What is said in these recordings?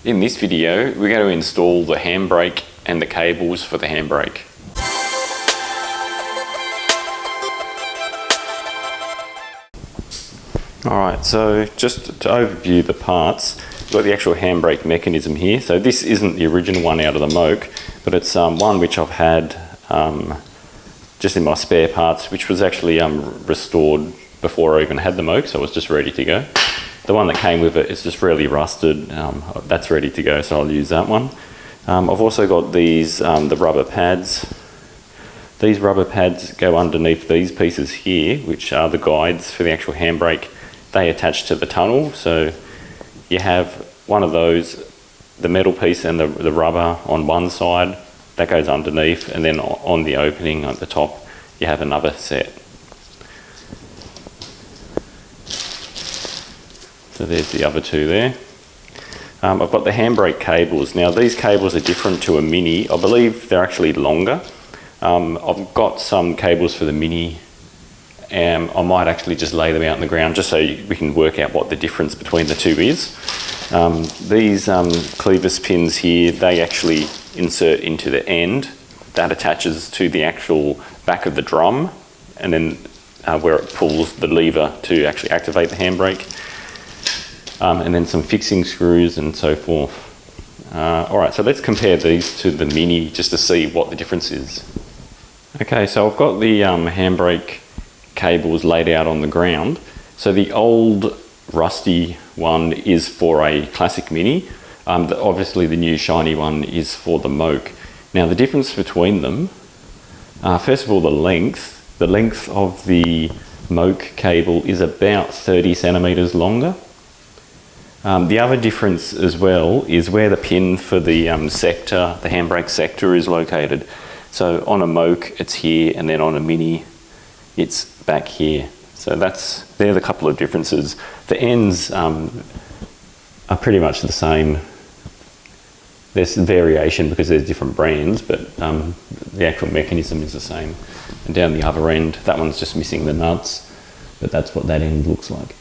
In this video, we're going to install the handbrake and the cables for the handbrake. Alright, so just to overview the parts, we've got the actual handbrake mechanism here. So this isn't the original one out of the Moke, but it's one which I've had just in my spare parts, which was actually restored before I even had the Moke, so it was just ready to go. The one that came with it is just really rusted. That's ready to go, so I'll use that one. I've also got these, the rubber pads. These rubber pads go underneath these pieces here, which are the guides for the actual handbrake. They attach to the tunnel, so you have one of those, the metal piece and the rubber on one side, that goes underneath, and then on the opening at the top, you have another set. So there's the other two there. I've got the handbrake cables. Now these cables are different to a Mini. I believe they're actually longer. I've got some cables for the Mini, and I might actually just lay them out on the ground just so we can work out what the difference between the two is. These clevis pins here, they actually insert into the end. That attaches to the actual back of the drum, and then where it pulls the lever to actually activate the handbrake. And then some fixing screws and so forth. Alright, so let's compare these to the Mini just to see what the difference is. Okay, so I've got the handbrake cables laid out on the ground. So the old rusty one is for a classic Mini. Obviously the new shiny one is for the Moke. Now the difference between them, first of all the length of the Moke cable is about 30 centimeters longer. The other difference as well is where the pin for the sector, the handbrake sector, is located. So on a Moke it's here, and then on a Mini it's back here. So they're the couple of differences. The ends are pretty much the same. There's variation because there's different brands, but the actual mechanism is the same. And down the other end, that one's just missing the nuts, but that's what that end looks like.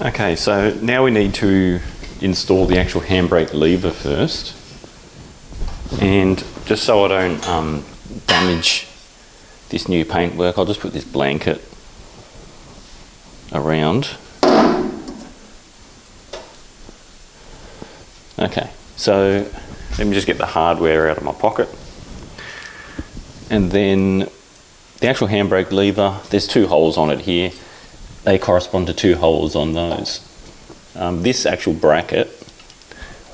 Okay, so now we need to install the actual handbrake lever first. And just so I don't damage this new paintwork, I'll just put this blanket around. Okay, so let me just get the hardware out of my pocket. And then the actual handbrake lever, there's two holes on it here. They correspond to two holes on those. This actual bracket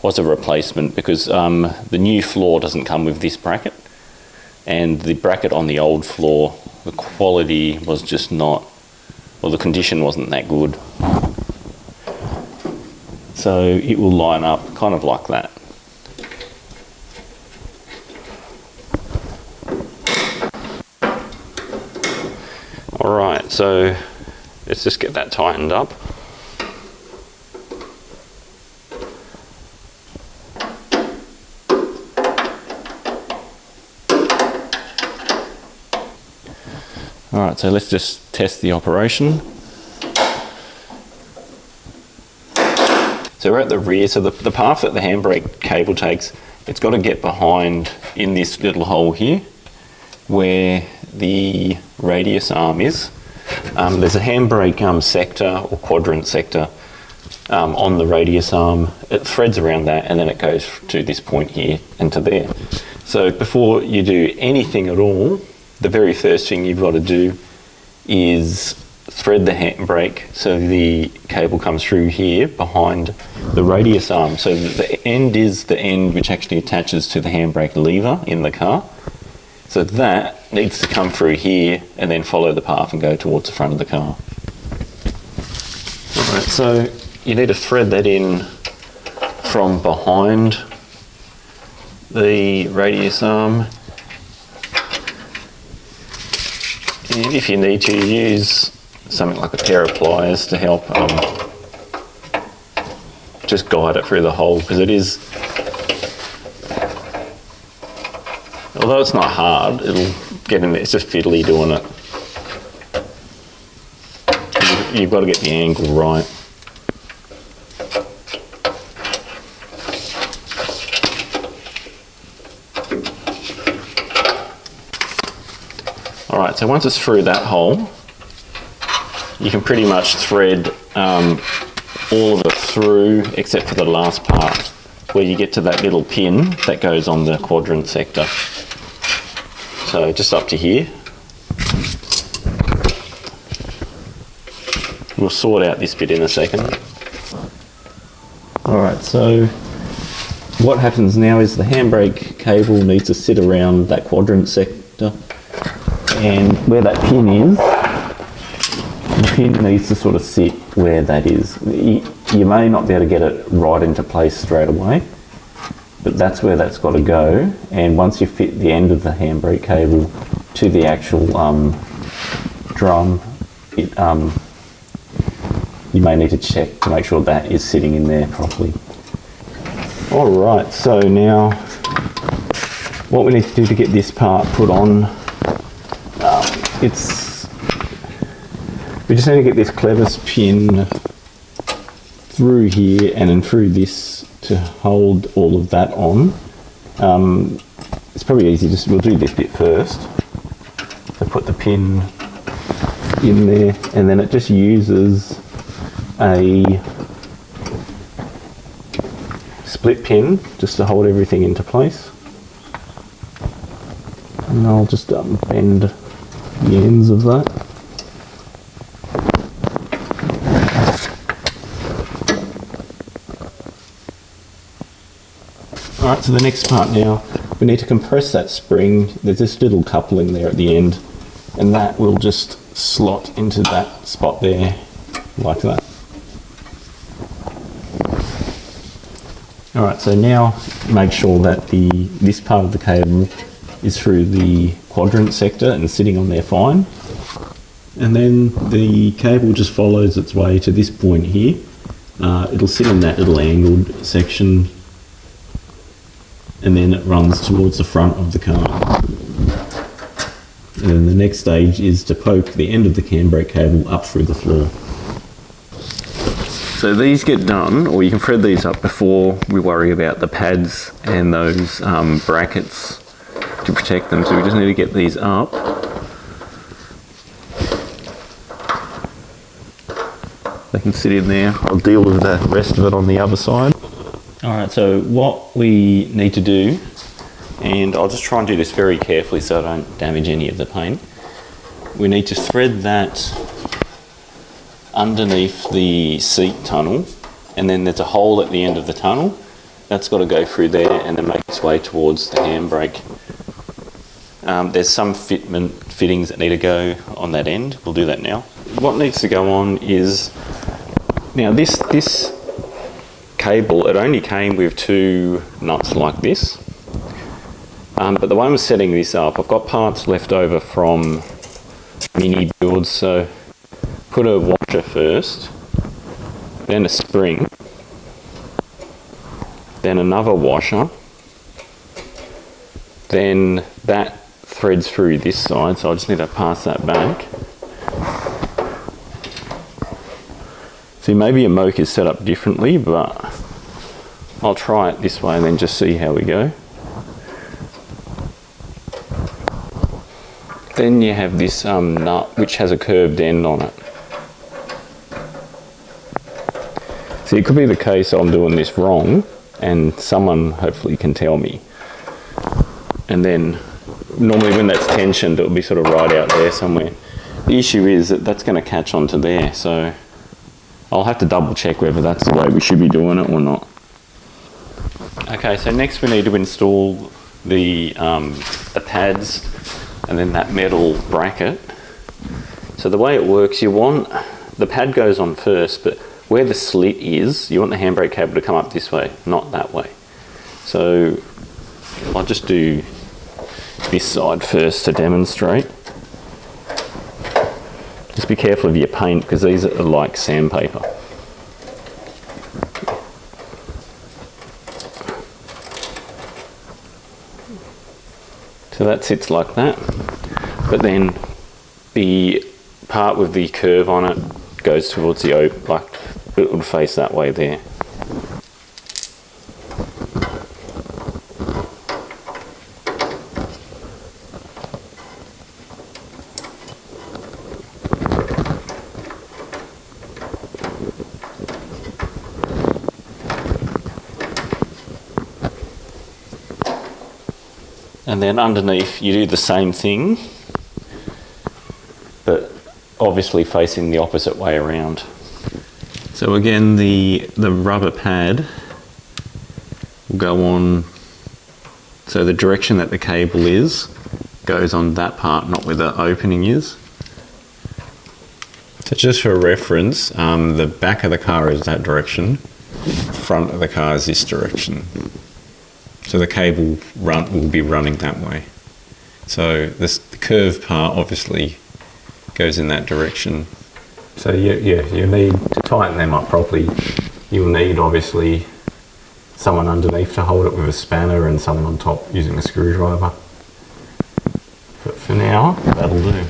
was a replacement because the new floor doesn't come with this bracket, and the bracket on the old floor, the quality was just not, well, the condition wasn't that good. So it will line up kind of like that. Alright, so let's just get that tightened up. Alright, so let's just test the operation. So we're at the rear, so the path that the handbrake cable takes, it's got to get behind in this little hole here where the radius arm is. There's a handbrake sector or quadrant sector on the radius arm. It threads around that, and then it goes to this point here and to there. So before you do anything at all, the very first thing you've got to do is thread the handbrake so the cable comes through here behind the radius arm. So the end is the end which actually attaches to the handbrake lever in the car. So that needs to come through here and then follow the path and go towards the front of the car. Alright, so you need to thread that in from behind the radius arm. And if you need to, use something like a pair of pliers to help just guide it through the hole, because it is, although it's not hard, it'll get in there. It's just fiddly doing it. you've got to get the angle right. All right, so once it's through that hole, you can pretty much thread all of it through except for the last part where you get to that little pin that goes on the quadrant sector. So just up to here. We'll sort out this bit in a second. All right, so what happens now is the handbrake cable needs to sit around that quadrant sector, and where that pin is, the pin needs to sort of sit where that is. You may not be able to get it right into place straight away, but that's where that's got to go. And once you fit the end of the handbrake cable to the actual drum, you may need to check to make sure that is sitting in there properly. All right, so now what we need to do to get this part put on, we just need to get this clevis pin through here and then through this to hold all of that on. It's probably easy, we'll do this bit first. So put the pin in there, and then it just uses a split pin just to hold everything into place. And I'll just bend the ends of that. Alright, so the next part now, we need to compress that spring. There's this little coupling there at the end, and that will just slot into that spot there, like that. Alright, so now make sure that this part of the cable is through the quadrant sector and sitting on there fine. And then the cable just follows its way to this point here. It'll sit in that little angled section, and then it runs towards the front of the car. And then the next stage is to poke the end of the handbrake cable up through the floor. So these get done, or you can thread these up before we worry about the pads and those brackets to protect them. So we just need to get these up. They can sit in there. I'll deal with the rest of it on the other side. Alright, so what we need to do, and I'll just try and do this very carefully so I don't damage any of the paint. We need to thread that underneath the seat tunnel, and then there's a hole at the end of the tunnel. That's got to go through there and then make its way towards the handbrake. There's some fittings that need to go on that end. We'll do that now. What needs to go on is, now this cable, it only came with 2 nuts like this. But the way I'm setting this up, I've got parts left over from mini builds, so put a washer first, then a spring, then another washer, then that threads through this side, so I just need to pass that back. See, maybe a Moke is set up differently, but I'll try it this way and then just see how we go. Then you have this nut which has a curved end on it. See, it could be the case I'm doing this wrong, and someone hopefully can tell me. And then normally when that's tensioned, it'll be sort of right out there somewhere. The issue is that that's going to catch onto there, so I'll have to double check whether that's the way we should be doing it or not. Okay, so next we need to install the pads and then that metal bracket. So the way it works, you want, the pad goes on first, but where the slit is, you want the handbrake cable to come up this way, not that way. So I'll just do this side first to demonstrate. Just be careful of your paint because these are like sandpaper. So that sits like that, but then the part with the curve on it goes towards the like it would face that way there. And then underneath you do the same thing, but obviously facing the opposite way around. So again, the rubber pad will go on, so the direction that the cable is goes on that part, not where the opening is. So just for reference, the back of the car is that direction, front of the car is this direction. So the cable will be running that way. So the curved part obviously goes in that direction. So you need to tighten them up properly. You'll need obviously someone underneath to hold it with a spanner and someone on top using a screwdriver. But for now, that'll do.